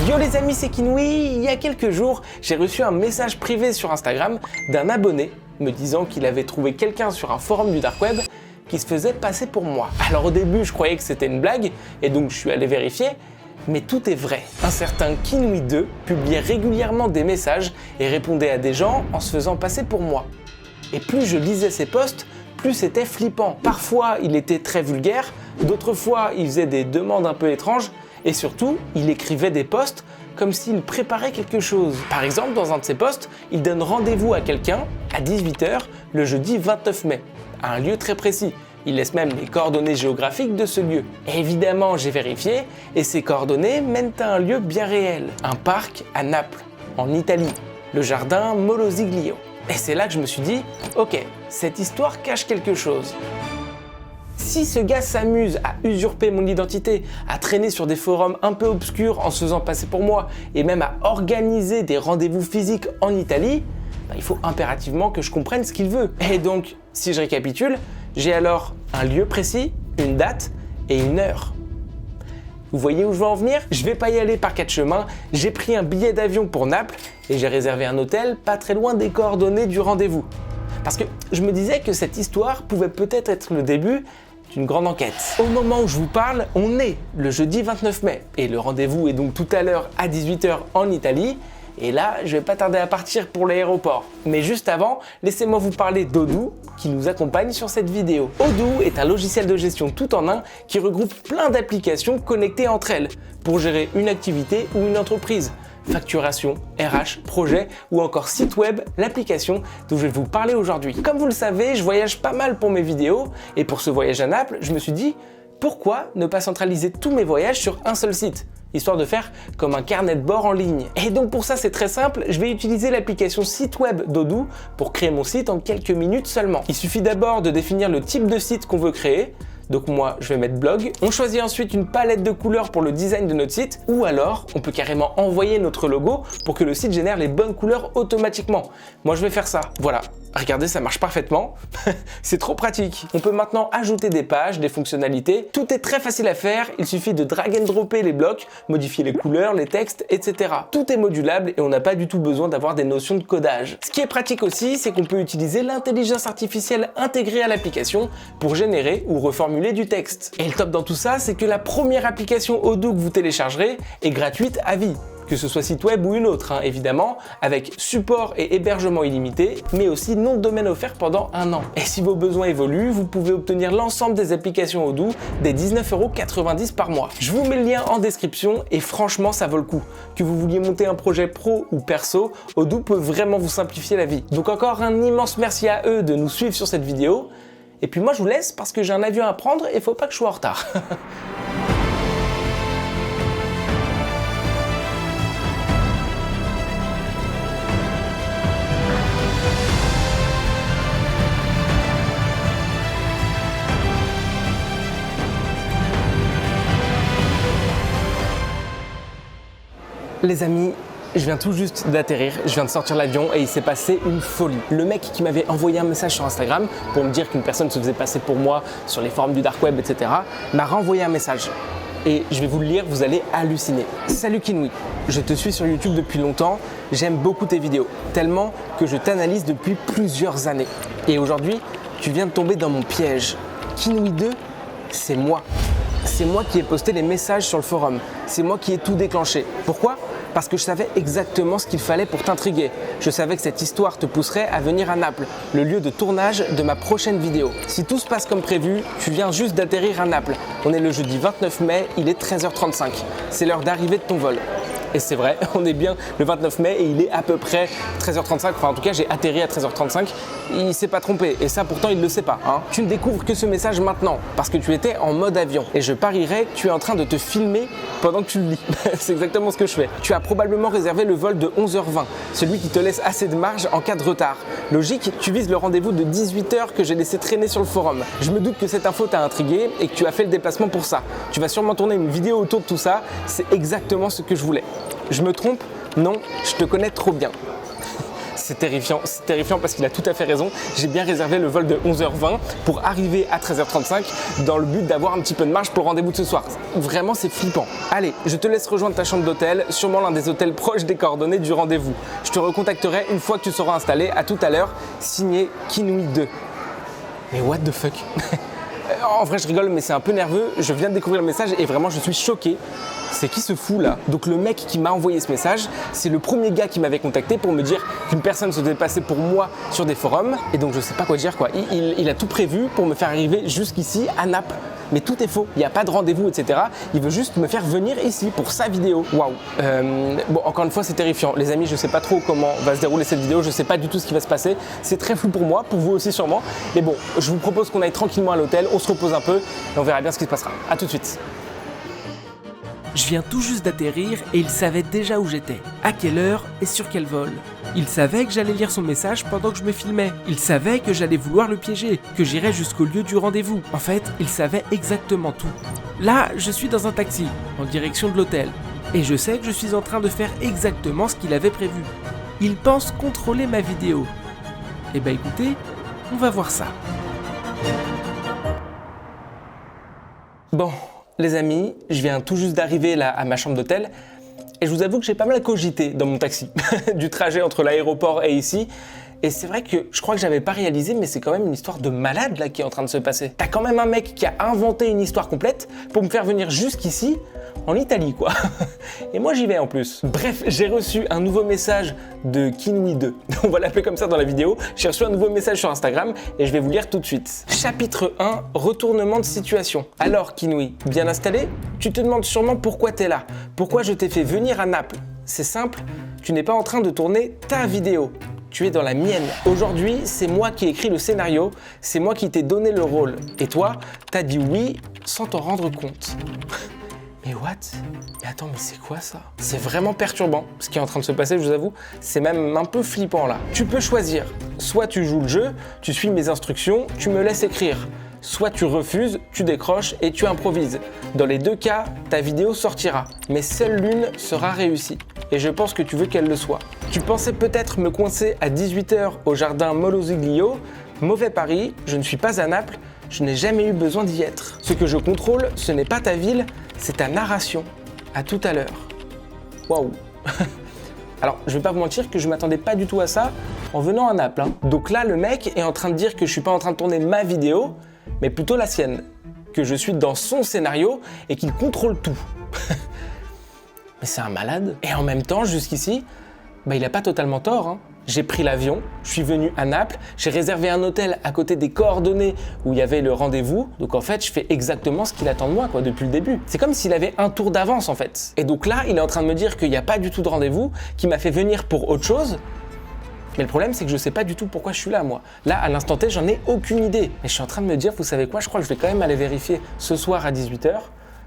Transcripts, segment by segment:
Yo les amis, c'est Kinoui. Il y a quelques jours, j'ai reçu un message privé sur Instagram d'un abonné me disant qu'il avait trouvé quelqu'un sur un forum du dark web qui se faisait passer pour moi. Alors au début, je croyais que c'était une blague et donc je suis allé vérifier, mais tout est vrai. Un certain Kinoui2 publiait régulièrement des messages et répondait à des gens en se faisant passer pour moi. Et plus je lisais ses posts, plus c'était flippant. Parfois, il était très vulgaire, d'autres fois, il faisait des demandes un peu étranges et surtout, il écrivait des posts comme s'il préparait quelque chose. Par exemple, dans un de ses posts, il donne rendez-vous à quelqu'un à 18 h le jeudi 29 mai, à un lieu très précis. Il laisse même les coordonnées géographiques de ce lieu. Et évidemment, j'ai vérifié et ces coordonnées mènent à un lieu bien réel, un parc à Naples, en Italie, le jardin Moloziglio. Et c'est là que je me suis dit, ok, cette histoire cache quelque chose. Si ce gars s'amuse à usurper mon identité, à traîner sur des forums un peu obscurs en se faisant passer pour moi et même à organiser des rendez-vous physiques en Italie, il faut impérativement que je comprenne ce qu'il veut. Et donc, si je récapitule, j'ai alors un lieu précis, une date et une heure. Vous voyez où je veux en venir? Je vais pas y aller par 4 chemins, j'ai pris un billet d'avion pour Naples et j'ai réservé un hôtel pas très loin des coordonnées du rendez-vous. Parce que je me disais que cette histoire pouvait peut-être être le début d'une grande enquête. Au moment où je vous parle, on est le jeudi 29 mai et le rendez-vous est donc tout à l'heure à 18 h en Italie. Et là, je vais pas tarder à partir pour l'aéroport. Mais juste avant, laissez-moi vous parler d'Odoo qui nous accompagne sur cette vidéo. Odoo est un logiciel de gestion tout en un qui regroupe plein d'applications connectées entre elles pour gérer une activité ou une entreprise. Facturation, RH, projet ou encore site web, l'application dont je vais vous parler aujourd'hui. Comme vous le savez, je voyage pas mal pour mes vidéos et pour ce voyage à Naples, je me suis dit pourquoi ne pas centraliser tous mes voyages sur un seul site, histoire de faire comme un carnet de bord en ligne. Et donc pour ça c'est très simple, je vais utiliser l'application site web d'Odoo pour créer mon site en quelques minutes seulement. Il suffit d'abord de définir le type de site qu'on veut créer. Donc moi, je vais mettre blog. On choisit ensuite une palette de couleurs pour le design de notre site ou alors on peut carrément envoyer notre logo pour que le site génère les bonnes couleurs automatiquement. Moi, je vais faire ça. Voilà. Regardez, ça marche parfaitement. C'est trop pratique. On peut maintenant ajouter des pages, des fonctionnalités. Tout est très facile à faire. Il suffit de drag and dropper les blocs, modifier les couleurs, les textes, etc. Tout est modulable et on n'a pas du tout besoin d'avoir des notions de codage. Ce qui est pratique aussi, c'est qu'on peut utiliser l'intelligence artificielle intégrée à l'application pour générer ou reformuler du texte. Et le top dans tout ça, c'est que la première application Odoo que vous téléchargerez est gratuite à vie. Que ce soit site web ou une autre, évidemment, avec support et hébergement illimité, mais aussi nom de domaine offert pendant 1 an. Et si vos besoins évoluent, vous pouvez obtenir l'ensemble des applications Odoo des 19,90 € par mois. Je vous mets le lien en description et franchement, ça vaut le coup. Que vous vouliez monter un projet pro ou perso, Odoo peut vraiment vous simplifier la vie. Donc encore un immense merci à eux de nous suivre sur cette vidéo. Et puis moi, je vous laisse parce que j'ai un avion à prendre et faut pas que je sois en retard. Les amis, je viens tout juste d'atterrir, je viens de sortir l'avion et il s'est passé une folie. Le mec qui m'avait envoyé un message sur Instagram pour me dire qu'une personne se faisait passer pour moi sur les forums du dark web, etc. m'a renvoyé un message. Et je vais vous le lire, vous allez halluciner. Salut Kinoui, je te suis sur YouTube depuis longtemps, j'aime beaucoup tes vidéos, tellement que je t'analyse depuis plusieurs années. Et aujourd'hui, tu viens de tomber dans mon piège. Kinoui2, c'est moi. C'est moi qui ai posté les messages sur le forum. C'est moi qui ai tout déclenché. Pourquoi ? Parce que je savais exactement ce qu'il fallait pour t'intriguer. Je savais que cette histoire te pousserait à venir à Naples, le lieu de tournage de ma prochaine vidéo. Si tout se passe comme prévu, tu viens juste d'atterrir à Naples. On est le jeudi 29 mai, il est 13 h 35. C'est l'heure d'arrivée de ton vol. Et c'est vrai, on est bien le 29 mai et il est à peu près 13 h 35. Enfin, en tout cas, j'ai atterri à 13 h 35. Il s'est pas trompé. Et ça, pourtant, il ne le sait pas. Tu ne découvres que ce message maintenant parce que tu étais en mode avion. Et je parierais que tu es en train de te filmer pendant que tu le lis. C'est exactement ce que je fais. Tu as probablement réservé le vol de 11 h 20, celui qui te laisse assez de marge en cas de retard. Logique, tu vises le rendez-vous de 18 h que j'ai laissé traîner sur le forum. Je me doute que cette info t'a intrigué et que tu as fait le déplacement pour ça. Tu vas sûrement tourner une vidéo autour de tout ça. C'est exactement ce que je voulais. Je me trompe? Non, je te connais trop bien. c'est terrifiant parce qu'il a tout à fait raison. J'ai bien réservé le vol de 11h20 pour arriver à 13h35 dans le but d'avoir un petit peu de marge pour le rendez-vous de ce soir. Vraiment, c'est flippant. Allez, je te laisse rejoindre ta chambre d'hôtel, sûrement l'un des hôtels proches des coordonnées du rendez-vous. Je te recontacterai une fois que tu seras installé. À tout à l'heure, signé Kinui 2. Mais what the fuck? En vrai, je rigole, mais c'est un peu nerveux. Je viens de découvrir le message et vraiment, je suis choqué. C'est qui ce fou là? Donc le mec qui m'a envoyé ce message, c'est le premier gars qui m'avait contacté pour me dire qu'une personne se faisait passer pour moi sur des forums. Et donc je sais pas quoi dire quoi. Il a tout prévu pour me faire arriver jusqu'ici à Naples. Mais tout est faux, il n'y a pas de rendez-vous, etc. Il veut juste me faire venir ici pour sa vidéo. Waouh. Bon, encore une fois, c'est terrifiant. Les amis, je sais pas trop comment va se dérouler cette vidéo. Je sais pas du tout ce qui va se passer. C'est très flou pour moi, pour vous aussi sûrement. Mais bon, je vous propose qu'on aille tranquillement à l'hôtel. On se repose un peu et on verra bien ce qui se passera. À tout de suite. Je viens tout juste d'atterrir et il savait déjà où j'étais, à quelle heure et sur quel vol. Il savait que j'allais lire son message pendant que je me filmais. Il savait que j'allais vouloir le piéger, que j'irais jusqu'au lieu du rendez-vous. En fait, il savait exactement tout. Là, je suis dans un taxi, en direction de l'hôtel. Et je sais que je suis en train de faire exactement ce qu'il avait prévu. Il pense contrôler ma vidéo. Eh ben écoutez, on va voir ça. Bon, les amis, je viens tout juste d'arriver là à ma chambre d'hôtel et je vous avoue que j'ai pas mal cogité dans mon taxi du trajet entre l'aéroport et ici. Et c'est vrai que je crois que j'avais pas réalisé, mais c'est quand même une histoire de malade là qui est en train de se passer. T'as quand même un mec qui a inventé une histoire complète pour me faire venir jusqu'ici en Italie quoi. Et moi j'y vais en plus. Bref, j'ai reçu un nouveau message de Kinui 2. On va l'appeler comme ça dans la vidéo. J'ai reçu un nouveau message sur Instagram et je vais vous lire tout de suite. Chapitre 1, retournement de situation. Alors Kinui, bien installé? Tu te demandes sûrement pourquoi t'es là. Pourquoi je t'ai fait venir à Naples? C'est simple, tu n'es pas en train de tourner ta vidéo. Tu es dans la mienne. Aujourd'hui, c'est moi qui ai écrit le scénario, c'est moi qui t'ai donné le rôle. Et toi, t'as dit oui sans t'en rendre compte. Mais what? Mais attends, mais c'est quoi ça? C'est vraiment perturbant ce qui est en train de se passer, je vous avoue. C'est même un peu flippant là. Tu peux choisir. Soit tu joues le jeu, tu suis mes instructions, tu me laisses écrire. Soit tu refuses, tu décroches et tu improvises. Dans les deux cas, ta vidéo sortira. Mais seule l'une sera réussie. Et je pense que tu veux qu'elle le soit. Tu pensais peut-être me coincer à 18h au jardin Molosiglio. Mauvais pari, je ne suis pas à Naples. Je n'ai jamais eu besoin d'y être. Ce que je contrôle, ce n'est pas ta ville, c'est ta narration. À tout à l'heure. Waouh. Alors, je vais pas vous mentir que je m'attendais pas du tout à ça en venant à Naples. Donc là, le mec est en train de dire que je suis pas en train de tourner ma vidéo, mais plutôt la sienne. Que je suis dans son scénario et qu'il contrôle tout. Mais c'est un malade. Et en même temps, jusqu'ici, il a pas totalement tort, hein. J'ai pris l'avion, je suis venu à Naples, j'ai réservé un hôtel à côté des coordonnées où il y avait le rendez-vous. Donc en fait, je fais exactement ce qu'il attend de moi quoi, depuis le début. C'est comme s'il avait un tour d'avance en fait. Et donc là, il est en train de me dire qu'il n'y a pas du tout de rendez-vous, qu'il m'a fait venir pour autre chose. Mais le problème, c'est que je sais pas du tout pourquoi je suis là, moi. Là, à l'instant T, j'en ai aucune idée. Mais je suis en train de me dire, vous savez quoi, je crois que je vais quand même aller vérifier ce soir à 18h.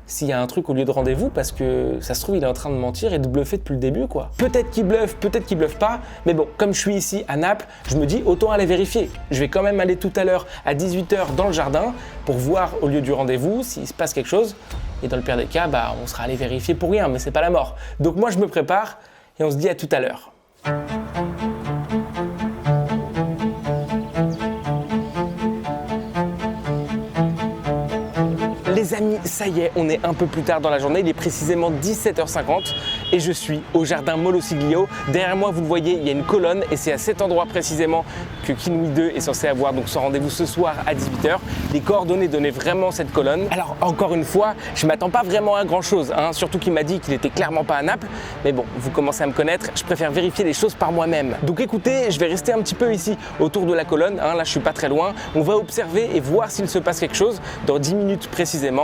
S'il y a un truc au lieu de rendez-vous, parce que ça se trouve, il est en train de mentir et de bluffer depuis le début, quoi. Peut-être qu'il bluffe pas, mais bon, comme je suis ici à Naples, je me dis autant aller vérifier. Je vais quand même aller tout à l'heure à 18h dans le jardin pour voir au lieu du rendez-vous s'il se passe quelque chose. Et dans le pire des cas, on sera allé vérifier pour rien, mais c'est pas la mort. Donc moi, je me prépare et on se dit à tout à l'heure. Les amis, ça y est, on est un peu plus tard dans la journée, il est précisément 17h50 et je suis au jardin Molosiglio. Derrière moi, vous le voyez, il y a une colonne et c'est à cet endroit précisément que Kinui 2 est censé avoir donc son rendez-vous ce soir à 18h. Les coordonnées donnaient vraiment cette colonne. Alors encore une fois, je m'attends pas vraiment à grand chose, hein, surtout qu'il m'a dit qu'il était clairement pas à Naples. Mais bon, vous commencez à me connaître, je préfère vérifier les choses par moi-même. Donc écoutez, je vais rester un petit peu ici autour de la colonne, hein, là je suis pas très loin. On va observer et voir s'il se passe quelque chose dans 10 minutes précisément.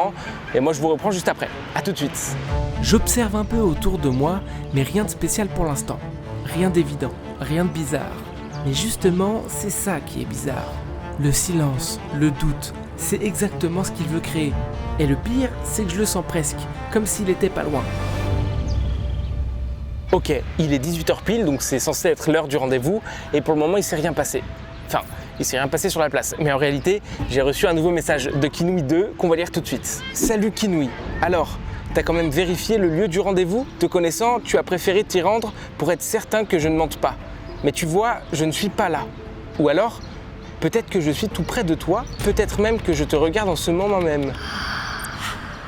Et moi je vous reprends juste après. À tout de suite. J'observe un peu autour de moi, mais rien de spécial pour l'instant. Rien d'évident, rien de bizarre. Mais justement, c'est ça qui est bizarre. Le silence, le doute, c'est exactement ce qu'il veut créer. Et le pire, c'est que je le sens presque, comme s'il était pas loin. Ok, il est 18h pile, donc c'est censé être l'heure du rendez-vous, et pour le moment il s'est rien passé. Enfin, il s'est rien passé sur la place, mais en réalité, j'ai reçu un nouveau message de Kinui 2 qu'on va lire tout de suite. Salut Kinui, alors, t'as quand même vérifié le lieu du rendez-vous? Te connaissant, tu as préféré t'y rendre pour être certain que je ne mente pas. Mais tu vois, je ne suis pas là. Ou alors, peut-être que je suis tout près de toi, peut-être même que je te regarde en ce moment même.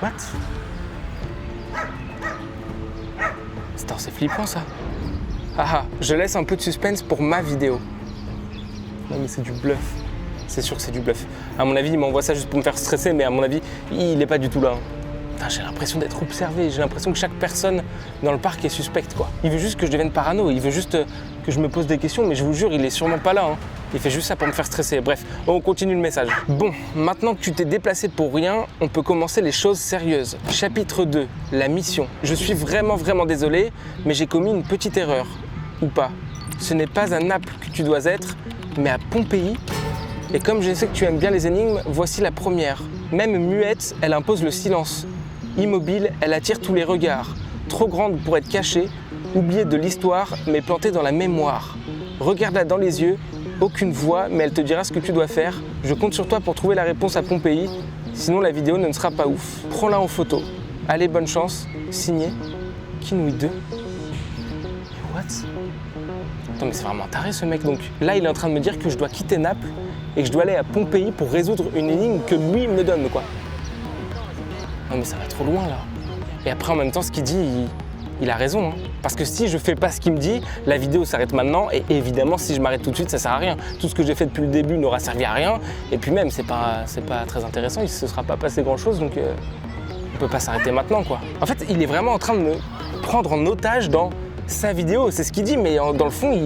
What? Attends, c'est flippant ça. Ah, je laisse un peu de suspense pour ma vidéo. Non mais c'est du bluff. C'est sûr que c'est du bluff. À mon avis, il m'envoie ça juste pour me faire stresser, mais à mon avis, il n'est pas du tout là. Putain, j'ai l'impression d'être observé, j'ai l'impression que chaque personne dans le parc est suspecte, quoi. Il veut juste que je devienne parano, il veut juste que je me pose des questions, mais je vous jure, il est sûrement pas là. Il fait juste ça pour me faire stresser. Bref, on continue le message. Bon, maintenant que tu t'es déplacé pour rien, on peut commencer les choses sérieuses. Chapitre 2, la mission. Je suis vraiment désolé, mais j'ai commis une petite erreur. Ou pas. Ce n'est pas à Naples que tu dois être, mais à Pompéi. Et comme je sais que tu aimes bien les énigmes, voici la première. Même muette, elle impose le silence. Immobile, elle attire tous les regards. Trop grande pour être cachée, oubliée de l'histoire, mais plantée dans la mémoire. Regarde-la dans les yeux, aucune voix, mais elle te dira ce que tu dois faire. Je compte sur toi pour trouver la réponse à Pompéi, sinon la vidéo ne sera pas ouf. Prends-la en photo. Allez, bonne chance. Signé Kinouille 2. What? Attends, mais c'est vraiment taré ce mec. Donc là, il est en train de me dire que je dois quitter Naples et que je dois aller à Pompéi pour résoudre une énigme que lui me donne, quoi. Non mais ça va trop loin là. Et après en même temps ce qu'il dit, il a raison. Hein. Parce que si je fais pas ce qu'il me dit, la vidéo s'arrête maintenant et évidemment si je m'arrête tout de suite ça sert à rien. Tout ce que j'ai fait depuis le début n'aura servi à rien et puis même c'est pas très intéressant, il se sera pas passé grand chose donc on peut pas s'arrêter maintenant quoi. En fait il est vraiment en train de me prendre en otage dans sa vidéo, c'est ce qu'il dit mais dans le fond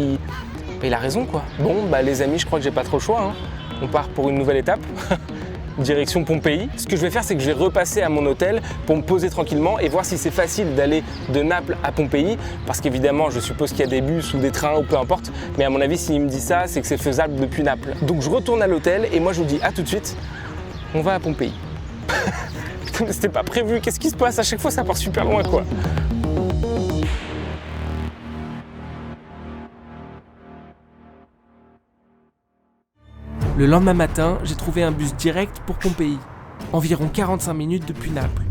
il a raison quoi. Bon bah les amis je crois que j'ai pas trop le choix. Hein. On part pour une nouvelle étape. Direction Pompéi. Ce que je vais faire, c'est que je vais repasser à mon hôtel pour me poser tranquillement et voir si c'est facile d'aller de Naples à Pompéi. Parce qu'évidemment, je suppose qu'il y a des bus ou des trains ou peu importe. Mais à mon avis, s'il me dit ça, c'est que c'est faisable depuis Naples. Donc je retourne à l'hôtel et moi je vous dis à tout de suite, on va à Pompéi. Putain, mais c'était pas prévu. Qu'est-ce qui se passe? À chaque fois, ça part super loin, quoi. Le lendemain matin, j'ai trouvé un bus direct pour Pompéi, environ 45 minutes depuis Naples.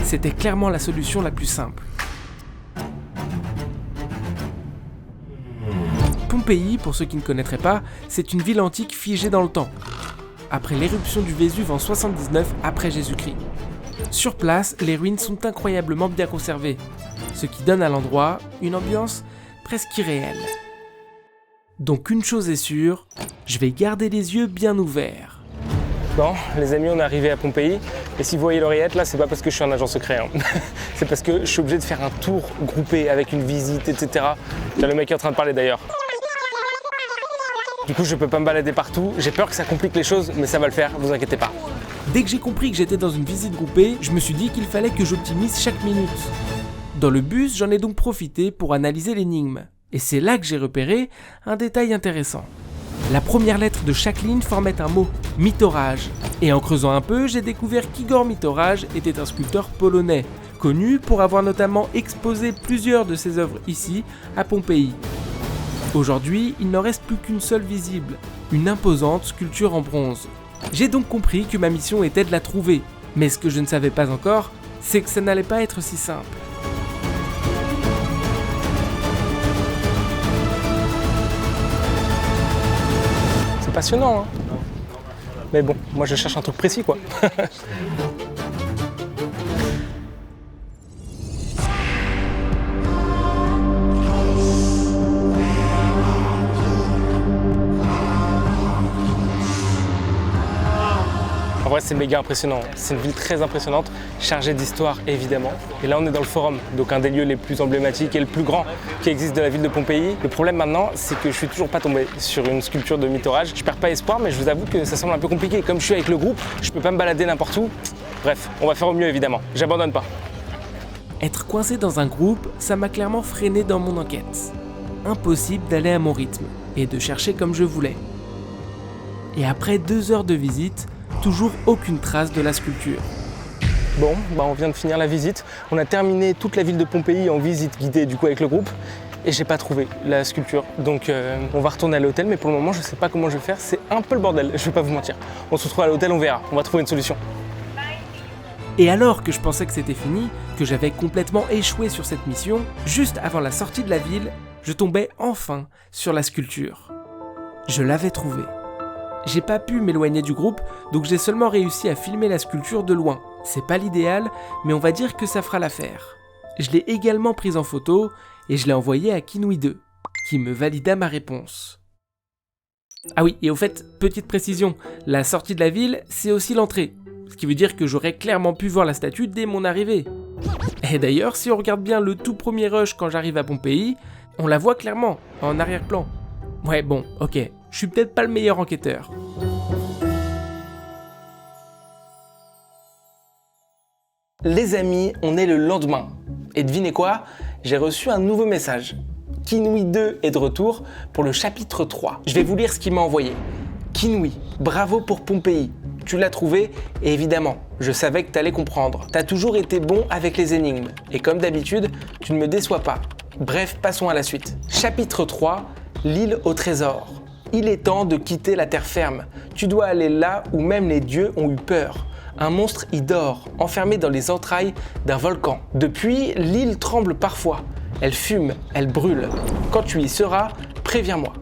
C'était clairement la solution la plus simple. Pompéi, pour ceux qui ne connaîtraient pas, c'est une ville antique figée dans le temps, après l'éruption du Vésuve en 79 après Jésus-Christ. Sur place, les ruines sont incroyablement bien conservées, ce qui donne à l'endroit une ambiance presque irréelle. Donc une chose est sûre, je vais garder les yeux bien ouverts. Bon, les amis, on est arrivé à Pompéi. Et si vous voyez l'oreillette, là, c'est pas parce que je suis un agent secret. Hein. C'est parce que je suis obligé de faire un tour groupé avec une visite, etc. Là, le mec est en train de parler d'ailleurs. Du coup, je peux pas me balader partout. J'ai peur que ça complique les choses, mais ça va le faire, vous inquiétez pas. Dès que j'ai compris que j'étais dans une visite groupée, je me suis dit qu'il fallait que j'optimise chaque minute. Dans le bus, j'en ai donc profité pour analyser l'énigme. Et c'est là que j'ai repéré un détail intéressant. La première lettre de chaque ligne formait un mot, Mitoraj. Et en creusant un peu, j'ai découvert qu'Igor Mitoraj était un sculpteur polonais, connu pour avoir notamment exposé plusieurs de ses œuvres ici, à Pompéi. Aujourd'hui, il n'en reste plus qu'une seule visible, une imposante sculpture en bronze. J'ai donc compris que ma mission était de la trouver, mais ce que je ne savais pas encore, c'est que ça n'allait pas être si simple. Passionnant, hein. Mais bon, moi je cherche un truc précis, quoi. En vrai, c'est méga impressionnant. C'est une ville très impressionnante, chargée d'histoire évidemment. Et là, on est dans le Forum, donc un des lieux les plus emblématiques et le plus grand qui existe de la ville de Pompéi. Le problème maintenant, c'est que je suis toujours pas tombé sur une sculpture de Mitoraj. Je perds pas espoir, mais je vous avoue que ça semble un peu compliqué. Comme je suis avec le groupe, je peux pas me balader n'importe où. Bref, on va faire au mieux évidemment. J'abandonne pas. Être coincé dans un groupe, ça m'a clairement freiné dans mon enquête. Impossible d'aller à mon rythme et de chercher comme je voulais. Et après 2 heures de visite, toujours aucune trace de la sculpture. Bon, bah on vient de finir la visite. On a terminé toute la ville de Pompéi en visite guidée du coup avec le groupe. Et j'ai pas trouvé la sculpture. Donc on va retourner à l'hôtel, mais pour le moment je sais pas comment je vais faire. C'est un peu le bordel, je vais pas vous mentir. On se retrouve à l'hôtel, on verra. On va trouver une solution. Et alors que je pensais que c'était fini, que j'avais complètement échoué sur cette mission, juste avant la sortie de la ville, je tombais enfin sur la sculpture. Je l'avais trouvée. J'ai pas pu m'éloigner du groupe, donc j'ai seulement réussi à filmer la sculpture de loin. C'est pas l'idéal, mais on va dire que ça fera l'affaire. Je l'ai également prise en photo et je l'ai envoyée à Kinui2, qui me valida ma réponse. Ah oui, et au fait, petite précision, la sortie de la ville, c'est aussi l'entrée. Ce qui veut dire que j'aurais clairement pu voir la statue dès mon arrivée. Et d'ailleurs, si on regarde bien le tout premier rush quand j'arrive à Pompéi, on la voit clairement, en arrière-plan. Ouais bon, ok, je suis peut-être pas le meilleur enquêteur. Les amis, on est le lendemain. Et devinez quoi? J'ai reçu un nouveau message. Kinui2 est de retour pour le chapitre 3. Je vais vous lire ce qu'il m'a envoyé. Kinui, bravo pour Pompéi. Tu l'as trouvé et évidemment, je savais que t'allais comprendre. T'as toujours été bon avec les énigmes. Et comme d'habitude, tu ne me déçois pas. Bref, passons à la suite. Chapitre 3, l'île au trésor. Il est temps de quitter la terre ferme. Tu dois aller là où même les dieux ont eu peur. Un monstre y dort, enfermé dans les entrailles d'un volcan. Depuis, l'île tremble parfois. Elle fume, elle brûle. Quand tu y seras, préviens-moi.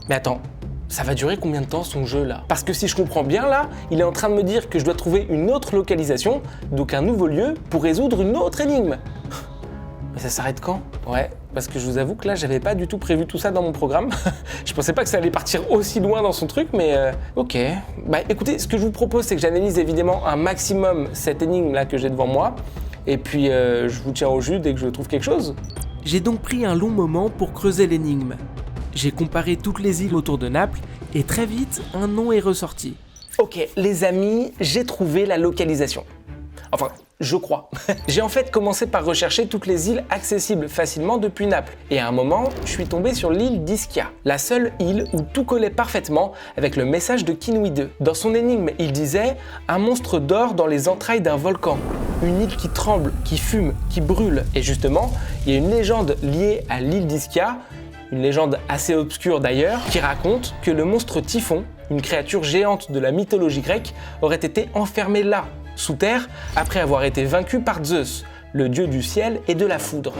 Mais attends, ça va durer combien de temps son jeu là? Parce que si je comprends bien là, il est en train de me dire que je dois trouver une autre localisation, donc un nouveau lieu, pour résoudre une autre énigme. Mais ça s'arrête quand? Ouais, parce que je vous avoue que là, j'avais pas du tout prévu tout ça dans mon programme. Je pensais pas que ça allait partir aussi loin dans son truc, mais ok. Bah écoutez, ce que je vous propose, c'est que j'analyse évidemment un maximum cette énigme là que j'ai devant moi, et puis je vous tiens au jus dès que je trouve quelque chose. J'ai donc pris un long moment pour creuser l'énigme. J'ai comparé toutes les îles autour de Naples, et très vite, un nom est ressorti. Ok, les amis, j'ai trouvé la localisation. Enfin, je crois. J'ai en fait commencé par rechercher toutes les îles accessibles facilement depuis Naples. Et à un moment, je suis tombé sur l'île d'Ischia, la seule île où tout collait parfaitement avec le message de Kinui2. Dans son énigme, il disait « Un monstre dort dans les entrailles d'un volcan. Une île qui tremble, qui fume, qui brûle. » Et justement, il y a une légende liée à l'île d'Ischia, une légende assez obscure d'ailleurs, qui raconte que le monstre Typhon, une créature géante de la mythologie grecque, aurait été enfermé là, sous terre, après avoir été vaincu par Zeus, le dieu du ciel et de la foudre.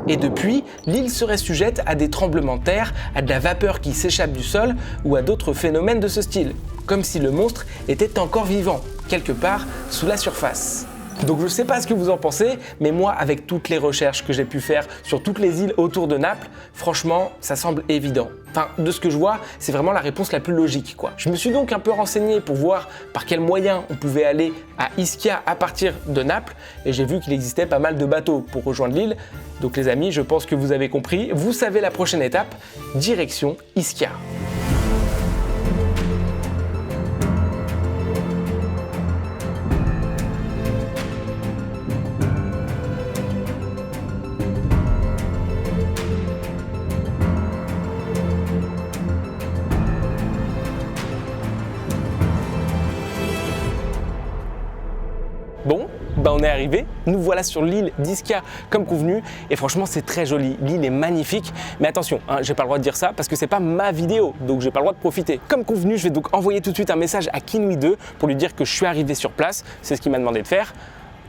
Et depuis, l'île serait sujette à des tremblements de terre, à de la vapeur qui s'échappe du sol ou à d'autres phénomènes de ce style, comme si le monstre était encore vivant, quelque part sous la surface. Donc je sais pas ce que vous en pensez, mais moi avec toutes les recherches que j'ai pu faire sur toutes les îles autour de Naples, franchement ça semble évident. Enfin de ce que je vois, c'est vraiment la réponse la plus logique quoi. Je me suis donc un peu renseigné pour voir par quels moyens on pouvait aller à Ischia à partir de Naples, et j'ai vu qu'il existait pas mal de bateaux pour rejoindre l'île. Donc les amis, je pense que vous avez compris, vous savez la prochaine étape, direction Ischia. Bon, on est arrivé, nous voilà sur l'île d'Ischia comme convenu, et franchement c'est très joli, l'île est magnifique, mais attention, j'ai pas le droit de dire ça parce que c'est pas ma vidéo, donc j'ai pas le droit de profiter. Comme convenu, je vais donc envoyer tout de suite un message à Kinui2 pour lui dire que je suis arrivé sur place, c'est ce qu'il m'a demandé de faire,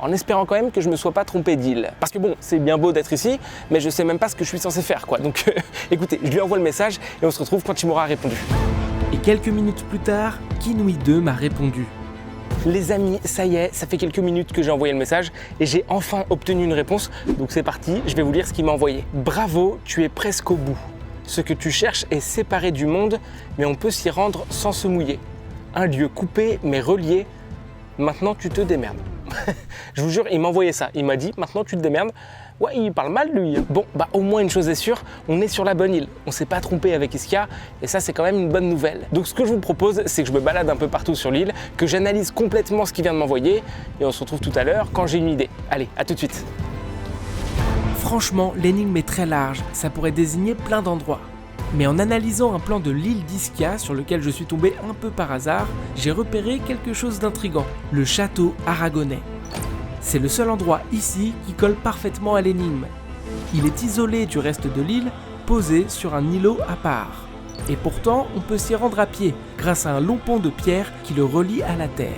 en espérant quand même que je me sois pas trompé d'île. Parce que bon, c'est bien beau d'être ici, mais je sais même pas ce que je suis censé faire quoi, donc écoutez, je lui envoie le message et on se retrouve quand il m'aura répondu. Et quelques minutes plus tard, Kinui2 m'a répondu. Les amis, ça y est, ça fait quelques minutes que j'ai envoyé le message et j'ai enfin obtenu une réponse. Donc c'est parti, je vais vous lire ce qu'il m'a envoyé. Bravo, tu es presque au bout. Ce que tu cherches est séparé du monde, mais on peut s'y rendre sans se mouiller. Un lieu coupé mais relié. Maintenant tu te démerdes. Je vous jure, il m'a envoyé ça. Il m'a dit, maintenant tu te démerdes. Ouais, il parle mal lui. Bon, au moins une chose est sûre, on est sur la bonne île. On s'est pas trompé avec Ischia et ça c'est quand même une bonne nouvelle. Donc ce que je vous propose, c'est que je me balade un peu partout sur l'île, que j'analyse complètement ce qu'il vient de m'envoyer et on se retrouve tout à l'heure quand j'ai une idée. Allez, à tout de suite. Franchement, l'énigme est très large, ça pourrait désigner plein d'endroits. Mais en analysant un plan de l'île d'Ischia sur lequel je suis tombé un peu par hasard, j'ai repéré quelque chose d'intriguant, le château aragonais. C'est le seul endroit ici qui colle parfaitement à l'énigme. Il est isolé du reste de l'île, posé sur un îlot à part. Et pourtant, on peut s'y rendre à pied, grâce à un long pont de pierre qui le relie à la terre.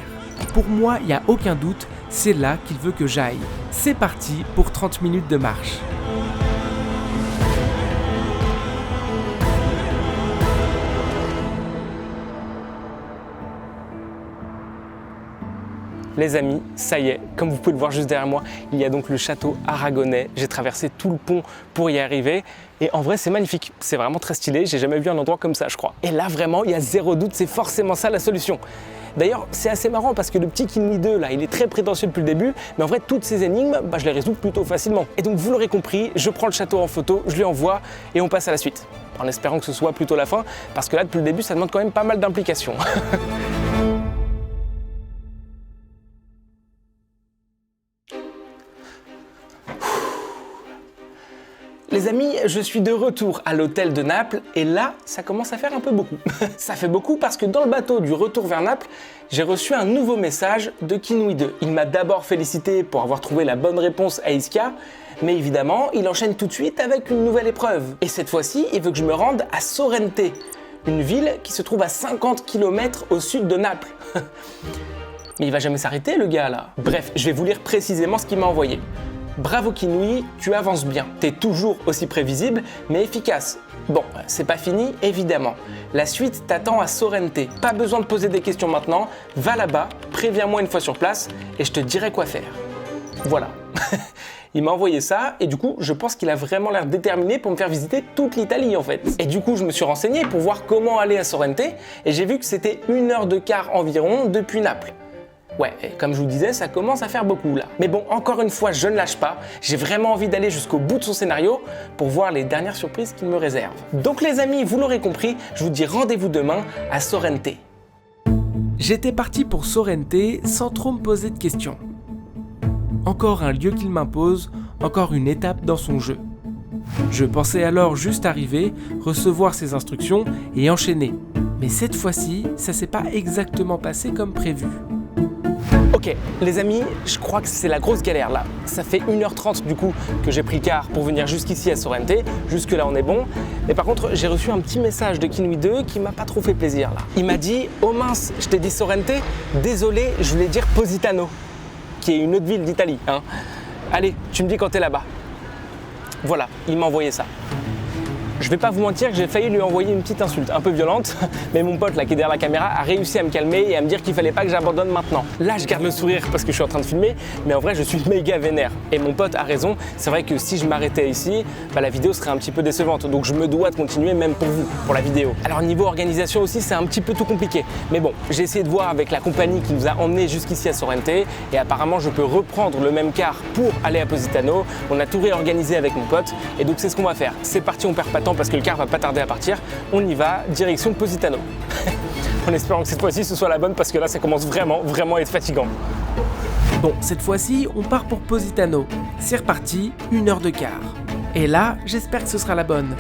Pour moi, il n'y a aucun doute, c'est là qu'il veut que j'aille. C'est parti pour 30 minutes de marche. Les amis, ça y est, comme vous pouvez le voir juste derrière moi, il y a donc le château aragonais. J'ai traversé tout le pont pour y arriver. Et en vrai, c'est magnifique. C'est vraiment très stylé. J'ai jamais vu un endroit comme ça, je crois. Et là, vraiment, il y a zéro doute, c'est forcément ça la solution. D'ailleurs, c'est assez marrant parce que le petit Kinui 2, là, il est très prétentieux depuis le début. Mais en vrai, toutes ces énigmes, je les résous plutôt facilement. Et donc, vous l'aurez compris, je prends le château en photo, je lui envoie et on passe à la suite. En espérant que ce soit plutôt la fin, parce que là, depuis le début, ça demande quand même pas mal d'implications. Les amis, je suis de retour à l'hôtel de Naples et là, ça commence à faire un peu beaucoup. Ça fait beaucoup parce que dans le bateau du retour vers Naples, j'ai reçu un nouveau message de Kinui 2. Il m'a d'abord félicité pour avoir trouvé la bonne réponse à Ischia, mais évidemment, il enchaîne tout de suite avec une nouvelle épreuve. Et cette fois-ci, il veut que je me rende à Sorrente, une ville qui se trouve à 50 km au sud de Naples. Mais il va jamais s'arrêter, le gars, là. Bref, je vais vous lire précisément ce qu'il m'a envoyé. Bravo Kinui, tu avances bien. T'es toujours aussi prévisible, mais efficace. Bon, c'est pas fini, évidemment. La suite t'attend à Sorrente. Pas besoin de poser des questions maintenant. Va là-bas, préviens-moi une fois sur place, et je te dirai quoi faire. Voilà. Il m'a envoyé ça, et du coup, je pense qu'il a vraiment l'air déterminé pour me faire visiter toute l'Italie, en fait. Et du coup, je me suis renseigné pour voir comment aller à Sorrente, et j'ai vu que c'était 1 heure de quart environ depuis Naples. Ouais, comme je vous disais, ça commence à faire beaucoup là. Mais bon, encore une fois, je ne lâche pas. J'ai vraiment envie d'aller jusqu'au bout de son scénario pour voir les dernières surprises qu'il me réserve. Donc les amis, vous l'aurez compris, je vous dis rendez-vous demain à Sorrente. J'étais parti pour Sorrente sans trop me poser de questions. Encore un lieu qu'il m'impose, encore une étape dans son jeu. Je pensais alors juste arriver, recevoir ses instructions et enchaîner. Mais cette fois-ci, ça s'est pas exactement passé comme prévu. Ok, les amis, je crois que c'est la grosse galère là. Ça fait 1h30 du coup que j'ai pris le car pour venir jusqu'ici à Sorrente. Jusque là on est bon. Mais par contre, j'ai reçu un petit message de Kinui 2 qui m'a pas trop fait plaisir là. Il m'a dit « Oh mince, je t'ai dit Sorrente, désolé, je voulais dire Positano », qui est une autre ville d'Italie. Hein. Allez, tu me dis quand t'es là-bas. Voilà, il m'a envoyé ça. Je vais pas vous mentir que j'ai failli lui envoyer une petite insulte un peu violente, mais mon pote là qui est derrière la caméra a réussi à me calmer et à me dire qu'il fallait pas que j'abandonne maintenant. Là je garde le sourire parce que je suis en train de filmer, mais en vrai je suis méga vénère. Et mon pote a raison, c'est vrai que si je m'arrêtais ici, la vidéo serait un petit peu décevante, donc je me dois de continuer même pour vous, pour la vidéo. Alors niveau organisation aussi c'est un petit peu tout compliqué, mais bon, j'ai essayé de voir avec la compagnie qui nous a emmenés jusqu'ici à Sorrente, et apparemment je peux reprendre le même car pour aller à Positano. On a tout réorganisé avec mon pote, et donc c'est ce qu'on va faire. C'est parti, on perd pas de temps parce que le car va pas tarder à partir. On y va, direction Positano. En espérant que cette fois-ci ce soit la bonne parce que là ça commence vraiment à être fatigant. Bon, cette fois-ci, on part pour Positano. C'est reparti, 1 heure de quart. Et là, j'espère que ce sera la bonne.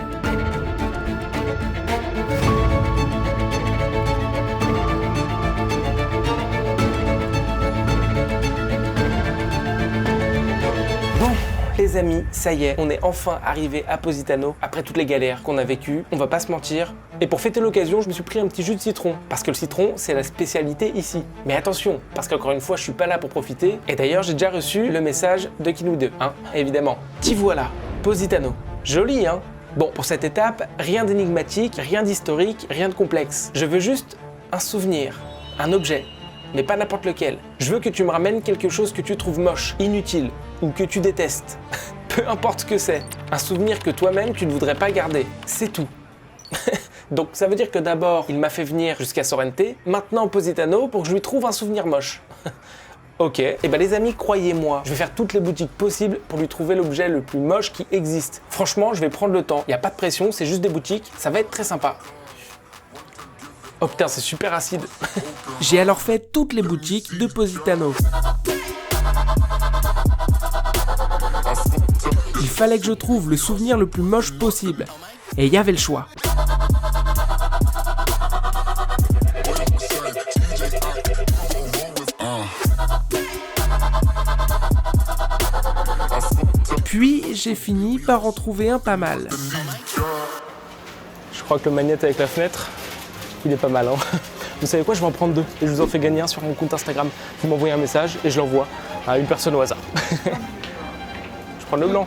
Les amis, ça y est, on est enfin arrivé à Positano après toutes les galères qu'on a vécues. On va pas se mentir. Et pour fêter l'occasion, je me suis pris un petit jus de citron. Parce que le citron, c'est la spécialité ici. Mais attention, parce qu'encore une fois, je suis pas là pour profiter. Et d'ailleurs, j'ai déjà reçu le message de Kinui 2, hein, évidemment. T'y voilà, Positano. Joli, hein? Bon, pour cette étape, rien d'énigmatique, rien d'historique, rien de complexe. Je veux juste un souvenir, un objet. Mais pas n'importe lequel. Je veux que tu me ramènes quelque chose que tu trouves moche, inutile, ou que tu détestes. Peu importe ce que c'est. Un souvenir que toi-même tu ne voudrais pas garder. C'est tout. Donc ça veut dire que d'abord, il m'a fait venir jusqu'à Sorrente, maintenant Positano pour que je lui trouve un souvenir moche. Ok, et les amis, croyez-moi, je vais faire toutes les boutiques possibles pour lui trouver l'objet le plus moche qui existe. Franchement, je vais prendre le temps. Il n'y a pas de pression, c'est juste des boutiques. Ça va être très sympa. Oh putain, c'est super acide. J'ai alors fait toutes les boutiques de Positano. Il fallait que je trouve le souvenir le plus moche possible. Et il y avait le choix. Puis j'ai fini par en trouver un pas mal. Je crois que le magnète avec la fenêtre, il est pas mal, hein. Vous savez quoi, je vais en prendre 2 et je vous en fais gagner un sur mon compte Instagram. Vous m'envoyez un message et je l'envoie à une personne au hasard. Je prends le blanc.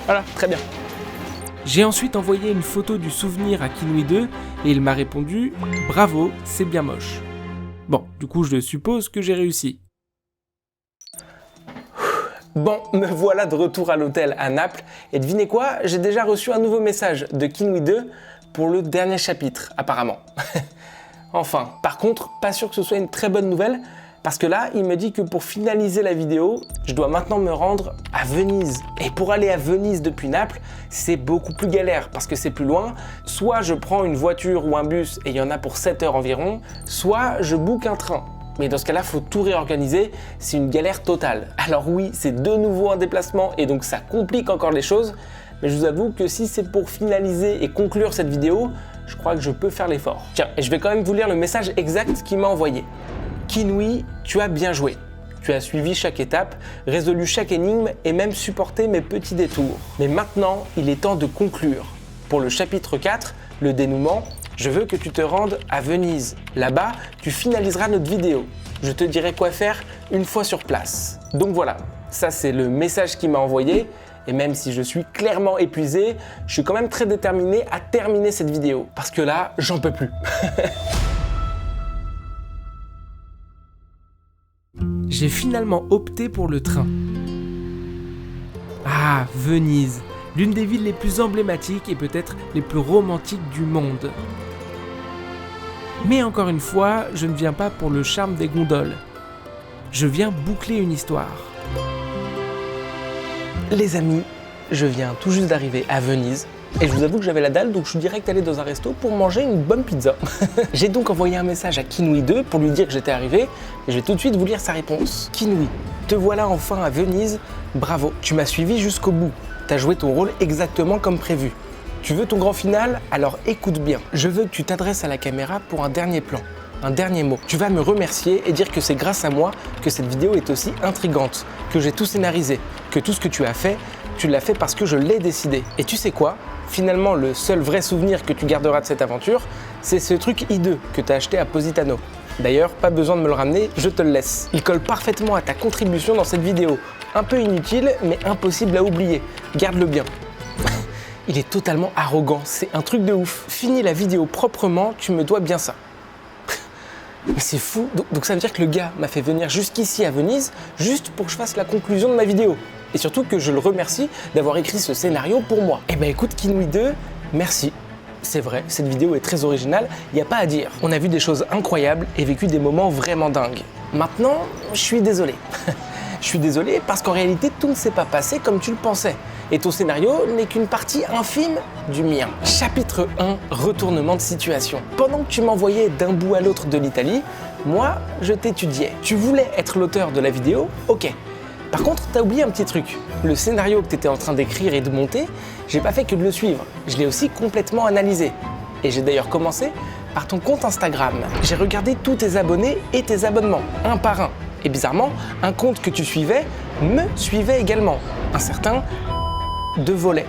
Voilà, très bien. J'ai ensuite envoyé une photo du souvenir à Kinui 2 et il m'a répondu « Bravo, c'est bien moche ». Bon, du coup je suppose que j'ai réussi. Bon, me voilà de retour à l'hôtel à Naples, et devinez quoi, j'ai déjà reçu un nouveau message de Kinui2 pour le dernier chapitre, apparemment. Enfin, par contre, pas sûr que ce soit une très bonne nouvelle, parce que là, il me dit que pour finaliser la vidéo, je dois maintenant me rendre à Venise. Et pour aller à Venise depuis Naples, c'est beaucoup plus galère, parce que c'est plus loin. Soit je prends une voiture ou un bus, et il y en a pour 7 heures environ, soit je book un train. Mais dans ce cas-là, il faut tout réorganiser, c'est une galère totale. Alors oui, c'est de nouveau un déplacement, et donc ça complique encore les choses, mais je vous avoue que si c'est pour finaliser et conclure cette vidéo, je crois que je peux faire l'effort. Tiens, et je vais quand même vous lire le message exact qu'il m'a envoyé. Kinui, tu as bien joué. Tu as suivi chaque étape, résolu chaque énigme et même supporté mes petits détours. Mais maintenant, il est temps de conclure. Pour le chapitre 4, le dénouement, je veux que tu te rendes à Venise. Là-bas, tu finaliseras notre vidéo. Je te dirai quoi faire une fois sur place. Donc voilà, ça c'est le message qu'il m'a envoyé. Et même si je suis clairement épuisé, je suis quand même très déterminé à terminer cette vidéo. Parce que là, j'en peux plus. J'ai finalement opté pour le train. Ah, Venise, l'une des villes les plus emblématiques et peut-être les plus romantiques du monde. Mais encore une fois, je ne viens pas pour le charme des gondoles. Je viens boucler une histoire. Les amis, je viens tout juste d'arriver à Venise et je vous avoue que j'avais la dalle, donc je suis direct allé dans un resto pour manger une bonne pizza. J'ai donc envoyé un message à Kinui2 pour lui dire que j'étais arrivé et je vais tout de suite vous lire sa réponse. Kinui, te voilà enfin à Venise, bravo, tu m'as suivi jusqu'au bout. T'as joué ton rôle exactement comme prévu. Tu veux ton grand final? Alors écoute bien. Je veux que tu t'adresses à la caméra pour un dernier plan. Un dernier mot. Tu vas me remercier et dire que c'est grâce à moi que cette vidéo est aussi intrigante, que j'ai tout scénarisé, que tout ce que tu as fait, tu l'as fait parce que je l'ai décidé. Et tu sais quoi? Finalement, le seul vrai souvenir que tu garderas de cette aventure, c'est ce truc hideux que tu as acheté à Positano. D'ailleurs, pas besoin de me le ramener, je te le laisse. Il colle parfaitement à ta contribution dans cette vidéo. Un peu inutile, mais impossible à oublier. Garde-le bien. Il est totalement arrogant, c'est un truc de ouf. Finis la vidéo proprement, tu me dois bien ça. Mais c'est fou, donc ça veut dire que le gars m'a fait venir jusqu'ici à Venise, juste pour que je fasse la conclusion de ma vidéo. Et surtout que je le remercie d'avoir écrit ce scénario pour moi. Eh ben écoute Kinui2, merci. C'est vrai, cette vidéo est très originale, il n'y a pas à dire. On a vu des choses incroyables et vécu des moments vraiment dingues. Maintenant, je suis désolé. Je suis désolé parce qu'en réalité, tout ne s'est pas passé comme tu le pensais. Et ton scénario n'est qu'une partie infime du mien. Chapitre 1, retournement de situation. Pendant que tu m'envoyais d'un bout à l'autre de l'Italie, moi, je t'étudiais. Tu voulais être l'auteur de la vidéo, ok. Par contre, t'as oublié un petit truc. Le scénario que t'étais en train d'écrire et de monter, j'ai pas fait que de le suivre. Je l'ai aussi complètement analysé. Et j'ai d'ailleurs commencé par ton compte Instagram. J'ai regardé tous tes abonnés et tes abonnements, un par un. Et bizarrement, un compte que tu suivais me suivait également. Un certain De Volet.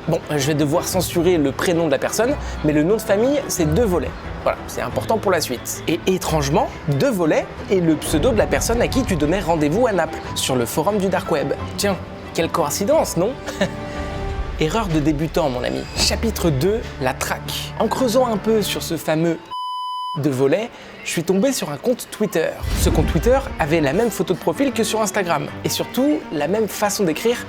Bon, je vais devoir censurer le prénom de la personne, mais le nom de famille, c'est De Volet. Voilà, c'est important pour la suite. Et étrangement, De Volet est le pseudo de la personne à qui tu donnais rendez-vous à Naples, sur le forum du Dark Web. Tiens, quelle coïncidence, non? Erreur de débutant, mon ami. Chapitre 2, la traque. En creusant un peu sur ce fameux De Volet, je suis tombé sur un compte Twitter. Ce compte Twitter avait la même photo de profil que sur Instagram, et surtout la même façon d'écrire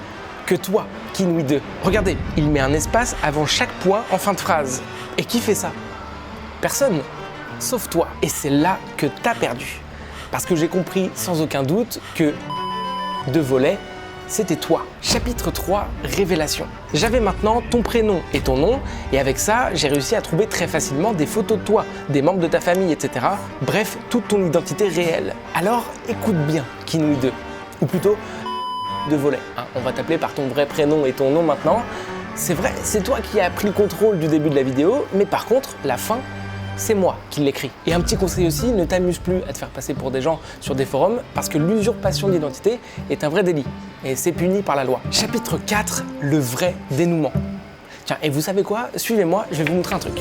que toi, Kinui2. Regardez, il met un espace avant chaque point en fin de phrase. Et qui fait ça? Personne, sauf toi. Et c'est là que t'as perdu. Parce que j'ai compris sans aucun doute que De Volet, c'était toi. Chapitre 3, révélation. J'avais maintenant ton prénom et ton nom, et avec ça, j'ai réussi à trouver très facilement des photos de toi, des membres de ta famille, etc. Bref, toute ton identité réelle. Alors, écoute bien, Kinui2. Ou plutôt, De Volet. Hein, on va t'appeler par ton vrai prénom et ton nom maintenant. C'est vrai, c'est toi qui as pris le contrôle du début de la vidéo, mais par contre, la fin, c'est moi qui l'écris. Et un petit conseil aussi, ne t'amuse plus à te faire passer pour des gens sur des forums, parce que l'usurpation d'identité est un vrai délit, et c'est puni par la loi. Chapitre 4, le vrai dénouement. Tiens, et vous savez quoi? Suivez-moi, je vais vous montrer un truc.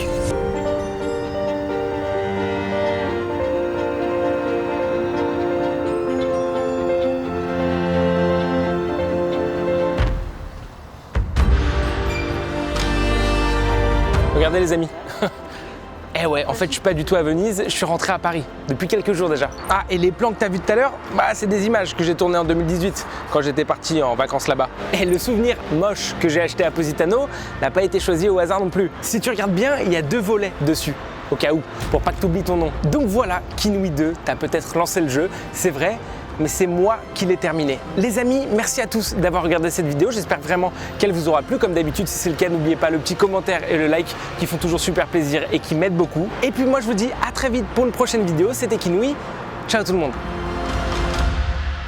Regardez les amis. Eh ouais, en fait, je suis pas du tout à Venise, je suis rentré à Paris depuis quelques jours déjà. Ah, et les plans que t'as vus tout à l'heure, bah c'est des images que j'ai tournées en 2018 quand j'étais parti en vacances là-bas. Et le souvenir moche que j'ai acheté à Positano n'a pas été choisi au hasard non plus. Si tu regardes bien, il y a 2 volets dessus. Au cas où, pour pas que tu oublies ton nom. Donc voilà, Kinui 2, t'as peut-être lancé le jeu, c'est vrai, mais c'est moi qui l'ai terminé. Les amis, merci à tous d'avoir regardé cette vidéo, j'espère vraiment qu'elle vous aura plu. Comme d'habitude, si c'est le cas, n'oubliez pas le petit commentaire et le like qui font toujours super plaisir et qui m'aident beaucoup. Et puis moi je vous dis à très vite pour une prochaine vidéo, c'était Kinui, ciao tout le monde.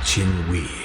Kinui.